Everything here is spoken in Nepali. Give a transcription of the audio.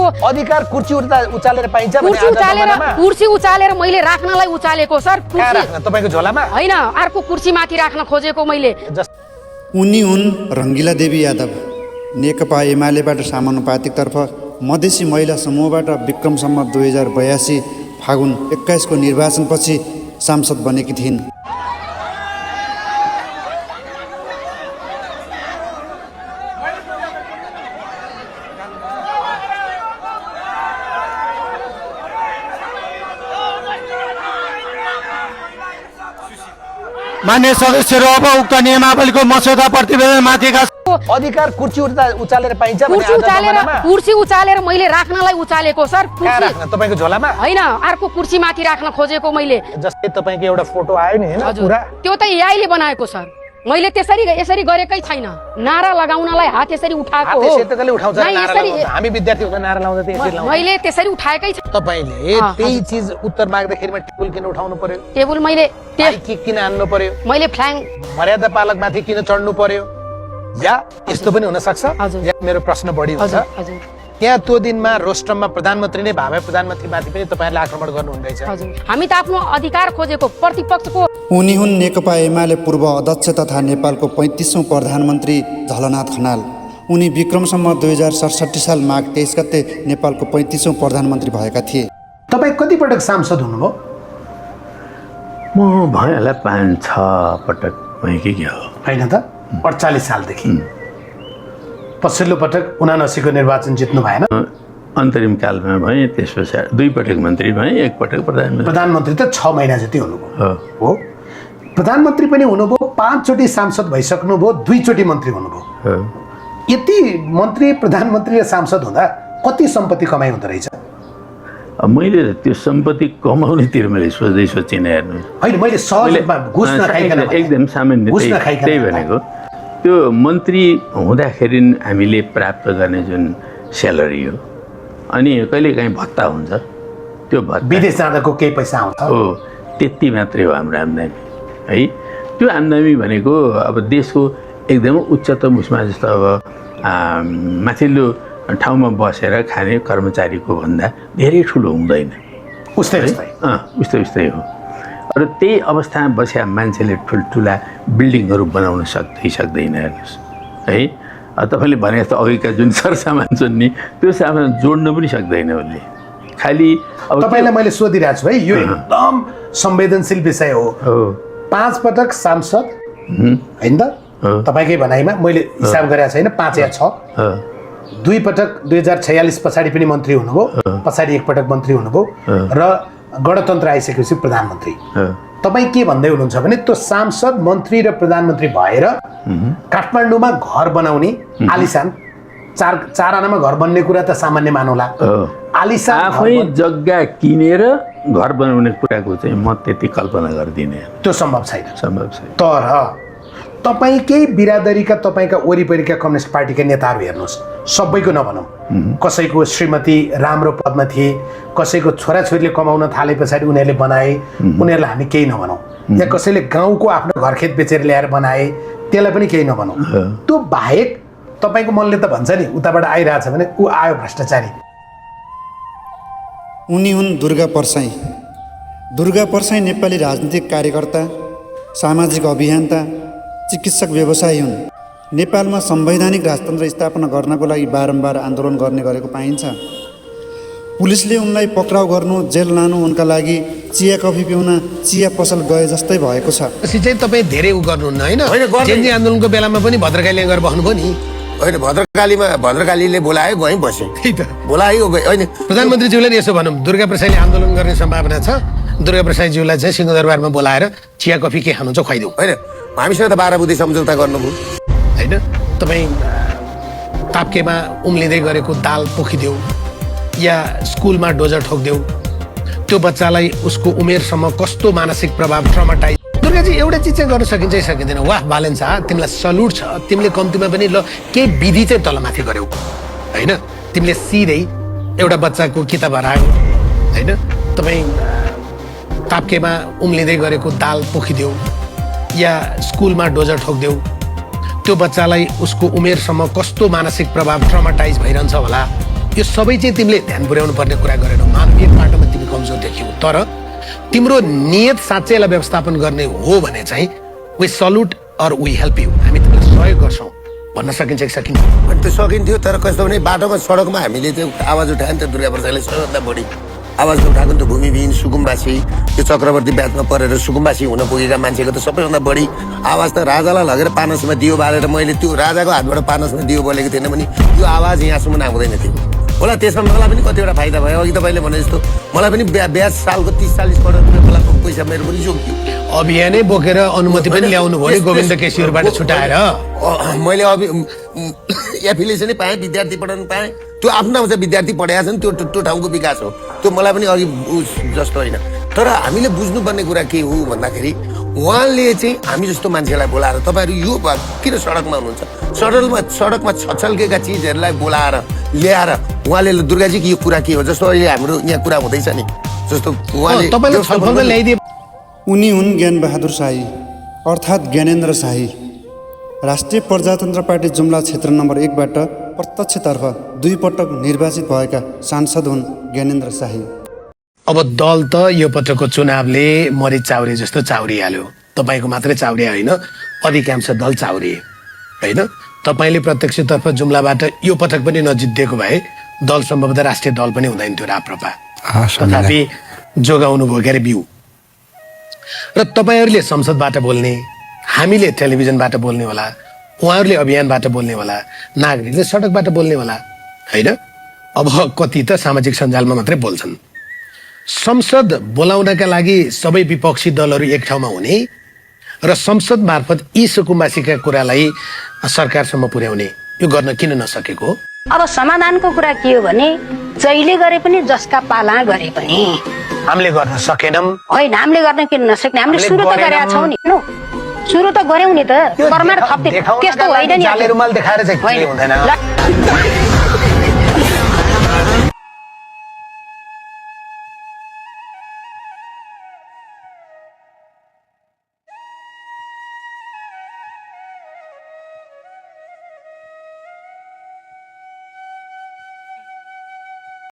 अधिकार कुर्सी उचालेर पाइन्छ भने कुर्सी उचालेर मैले राख्नलाई उचालेको सर। तपाईको झोलामा हैन, अर्को कुर्सी माथि राख्न खोजेको मैले। उनी हुन् रङ्गिला देवी यादव, नेकपा एमालेबाट समानुपातिकतर्फ मधेसी महिला समूहबाट विक्रमसम्म 2082 फागुन 21 को निर्वाचनपछि सांसद बनेकी थिइन्। मान्य सदस्यहरू, अब उक्त नियमावलीको मस्यौदा प्रतिवेदनमाथिका अधिकार कुर्सी उचालेर पाइन्छ भने कुर्सी उचालेर मैले राख्नलाई उचालेको सर। तपाईको झोलामा हैन, अर्को कुर्सी माथि राख्न खोजेको मैले। जस्तै तपाईको एउटा फोटो आयो नि हैन पुरा, त्यो त एआईले बनाएको सर। मैले यसरी गरेकै छैन। नारा लगाउनलाई हात यसरी उठाएको हो। त्यसैले उठाउँछ नारा। हामी विद्यार्थीहरुले नारा लाउँदा त्यसरी लाउँछ। मैले त्यसरी उठाएकै छ। तपाईले त्यही चीज उत्तर माग्दाखेरिमा टेबल किन उठाउनु पर्यो? टेबल मैले किन हान्नु पर्यो? मैले फ्ल्याङ मर्यादा पालक माथि किन चढ्नु पर्यो? या यस्तो पनि हुन सक्छ। मेरो प्रश्न बढी हुन्छ। त्यहाँ त्यो दिनमा रोस्टममा प्रधानमन्त्री नै भावे प्रधानमन्त्रीमाथि पनि तपाईहरुले आक्रमण गर्नुहुँदैछ। हामी त आफ्नो अधिकार खोजेको प्रतिपक्षको। उनी हुन् नेकपा एमाले पूर्व अध्यक्ष तथा नेपालको 35औं प्रधानमन्त्री झलनाथ खनाल। उनी विक्रमसम्म 2067 साल माघ 23 गते नेपालको 35औं प्रधानमन्त्री भएका थिए। तपाई कति पटक सांसद हुनुभयो? म भएला 5-6 पटक भएकी के हो हैन त? 48 सालदेखि पछिल्लो पटक 79 को निर्वाचन जित्नु भएन? अन्तरिम कालमा भए, त्यस पछाडि 2 पटक मन्त्री भए, 1 पटक प्रधानमन्त्री त 6 महिना जति हुनुभयो हो। प्रधानमन्त्री पनि हुनुभयो, 5 चोटि सांसद भइसक्नुभयो, 2 चोटि मन्त्री हुनुभयो। यति मन्त्री, प्रधानमन्त्री र सांसद हुँदा कति सम्पत्ति कमाइ हुँदो रहेछ? मैले त्यो सम्पत्ति कमाउनेतिर मैले सोचिन हेर्नु हैन, मैले सहजमा घुस नखाइकन एकदम सामान्य त्यही भनेको। त्यो मन्त्री हुँदाखेरि हामीले प्राप्त गर्ने जुन स्यालेरी हो, अनि कहिलेकाहीँ भत्ता हुन्छ, त्यो भत्ता विदेश जाँदाको केही पैसा आउँछ हो, त्यति मात्रै हो हाम्रो आम्दानी है। त्यो आम्दानी भनेको अब देशको एकदमै उच्चतम उसमा जस्तो अब माथिल्लो ठाउँमा बसेर खाने कर्मचारीको भन्दा धेरै ठुलो हुँदैन। उस्तै हो। र त्यही अवस्थामा बसेका मान्छेले ठुल्ठुला बिल्डिङहरू बनाउन सक्दैन हेर्नुहोस् है। तपाईँले भने जस्तो अघिका जुन सरसामान छन् नि, त्यो सामान जोड्न पनि सक्दैन उसले। खालि अब तपाईँलाई मैले सोधिरहेको छु है, यो एकदम संवेदनशील विषय हो। 5 पटक सांसद हैन त? तपाईँकै भनाइमा मैले हिसाब गरेको छैन, 5 या 6। 2 पटक 2046 पछाडि पनि मन्त्री हुनुभयो, पछाडि 1 पटक मन्त्री हुनुभयो, र गणतन्त्र आइसकेपछि प्रधानमन्त्री। तपाईँ के भन्दै हुनुहुन्छ भने त्यो सांसद, मन्त्री र प्रधानमन्त्री भएर काठमाडौँमा घर बनाउने आलिशान, 4 आनामा घर बन्ने कुरा त सामान्य मानौला। आलिशान आफै जग्गा किनेर घर बनाउने कुराको चाहिँ म त्यति कल्पना गर्दिनँ। त्यो सम्भव छैन। तर तपाईकै बिरादरीका, तपाईका वरिपरिका कम्युनिस्ट पार्टीका नेताहरू हेर्नुहोस्, सबैको नभनौँ, कसैको श्रीमती राम्रो पदमा थिए, कसैको छोराछोरीले कमाउन थाले पछाडि उनीहरूले बनाए, उनीहरूलाई हामी केही नभनौँ। या कसैले गाउँको आफ्नो घरखेत बेचेर ल्याएर बनाए, त्यसलाई पनि केही नभनौँ। त्यो बाहेक तपाईँको मनले त भन्छ नि उताबाट आइरहेछ भने ऊ आयो भ्रष्टाचारी। उनी हुन् दुर्गा परसाई। दुर्गा परसाई नेपाली राजनीतिक कार्यकर्ता, सामाजिक अभियन्ता, चिकित्सक व्यवसायी हुन्। नेपालमा संवैधानिक राजतन्त्र स्थापना गर्नको लागि बारम्बार आन्दोलन गर्ने गरेको पाइन्छ। पुलिसले उनलाई पक्राउ गर्नु, जेल लानु उनका लागि चिया कफी पिउन चिया पसल गए जस्तै भएको छ। चाहिँ तपाईँ धेरै उ गर्नुहुन्न हैन? जेनजी आन्दोलनको बेलामा पनि भद्रकालीले गएर बस्नुभयो नि होइन? भद्रकालीले बोलायो, गएँ बसेँ, बोलायो होइन। प्रधानमन्त्रीज्यूले यसो भनौँ, दुर्गा प्रसाईले आन्दोलन गर्ने सम्भावना छ, दुर्गा प्रसाईज्यूलाई चाहिँ सिंहदरबारमा बोलाएर चिया कफी के खानुहुन्छ खुवाइदेऊ। होइन, हामीसँग त 12 बुद्धि सम्झौता गर्नुभयो होइन? तपाईँ ताप्केमा उम्लिँदै गरेको दाल पोखिदेऊ या स्कुलमा डोजर ठोकिदेऊ, त्यो बच्चालाई उसको उमेरसम्म कस्तो मानसिक प्रभाव, ट्रमाटाइज। दुर्गाजी एउटा चिज चाहिँ गर्न सकिन्छ सकिँदैन? वाह बालेन्सा, तिमीलाई सल्युट छ। तिमीले कम्तीमा पनि ल केही विधि चाहिँ तलमाथि गर्यौ होइन? तिमीले सिधै एउटा बच्चाको किताब हरायो होइन? तपाईँ ताप्केमा उम्लिँदै गरेको दाल पोखिदेऊ या स्कुलमा डोजर ठोकिदेऊ, त्यो बच्चालाई उसको उमेरसम्म कस्तो मानसिक प्रभाव, ट्रमाटाइज भइरहन्छ होला यो सबै चाहिँ तिमीले ध्यान पुर्याउनु पर्ने कुरा गरेनौ। मानवीय पाटोमा तिमी कमजोर देखियौ, तर तिम्रो नियत साँच्चैलाई व्यवस्थापन गर्ने हो भने चाहिँ वी सल्युट अर वी हेल्प यु, हामी तिमीलाई सहयोग गर्छौँ भन्न सकिन्छ कि सकिन्छ? अनि त्यो सकिन्थ्यो, तर कस्तो भने बाटोमा सडकमा हामीले त्यो आवाज उठायो नि त। दुर्गा प्रसादले सबैभन्दा बढी आवाज उठाएको नि त भूमिविहीन सुकुम्बासी, त्यो चक्रवर्ती ब्याचमा परेर सुकुम्बासी हुन पुगेका मान्छेको त सबैभन्दा बढी आवाज त राजालाई लगेर पानसमा दियो बालेर मैले त्यो राजाको हातबाट पानसमा दियो बोलेको थिएन भने यो आवाज यहाँसम्म आउँदैन थियो होला। त्यसमा मलाई पनि कतिवटा फाइदा भयो। अघि तपाईँले भने जस्तो मलाई पनि ब्याज सालको 30-40 करोड रुपियाँ मलाई पैसा मेरो पनि जोगियो। अभियानै बोकेर अनुमति पनि ल्याउनु भयो गोविन्द केसीहरूबाट छुटाएर। मैले एफिलिएसनै पाएँ, विद्यार्थी पढाउनु पाएँ। त्यो आफ्नो ठाउँमा चाहिँ विद्यार्थी पढाएको छ नि, त्यो ठाउँको विकास हो। त्यो मलाई पनि अघि जस्तो होइन। तर हामीले बुझ्नुपर्ने कुरा के हो भन्दाखेरि उहाँले चाहिँ हामी जस्तो मान्छेलाई बोलाएर तपाईँहरू यो किन सडकमा हुनुहुन्छ, सडकमा छछल्केका चिजहरूलाई बोलाएर ल्याएर उहाँले दुर्गाजी यो कुरा के हो, जस्तो अहिले हाम्रो यहाँ कुरा हुँदैछ नि, जस्तो उहाँले तपाईँले छलफलमा ल्याइदिए। उनी हुन् ज्ञानबहादुर शाही अर्थात् ज्ञानेन्द्र शाही। राष्ट्रिय प्रजातन्त्र पार्टी जुम्ला क्षेत्र नम्बर 1बाट प्रत्यक्षतर्फ 2 पटक निर्वाचित भएका सांसद हुन् ज्ञानेन्द्र शाही। अब दल त यो पटकको चुनावले मरिच चाउरे जस्तो चाउरिहाल्यो। तपाईँको मात्रै चाउरिया होइन, अधिकांश दल चाउरिए होइन। तपाईँले प्रत्यक्षतर्फ जुम्लाबाट यो पटक पनि नजितिएको भए दल सम्भवतः राष्ट्रिय दल पनि हुँदैन थियो राप्रपा। तथापि जोगाउनु भयो क्यारे बिउ। र तपाईँहरूले संसदबाट बोल्ने, हामीले टेलिभिजनबाट बोल्ने होला, उहाँहरूले अभियानबाट बोल्ने होला, नागरिकले सडकबाट बोल्ने होला होइन। अब कति त सामाजिक सञ्जालमा मात्रै बोल्छन्। संसद बोलाउनका लागि सबै विपक्षी दलहरू एक ठाउँमा हुने र संसद मार्फत यी सुकुम्बासीका कुरालाई सरकारसम्म पुर्याउने, यो गर्न किन नसकेको? अब समाधानको कुरा के हो भने जहिले गरे पनि जसका पाला गरे पनि हामीले गर्न सकेनौँ होइन। हामीले गर्न किन नसक्ने? हामीले सुरु त गरेका छौँ नि, सुरु त गर्यौँ नि त। परमार थप्ने त्यस्तो होइन नि। रुमाल देखाएर चाहिँ हुँदैन।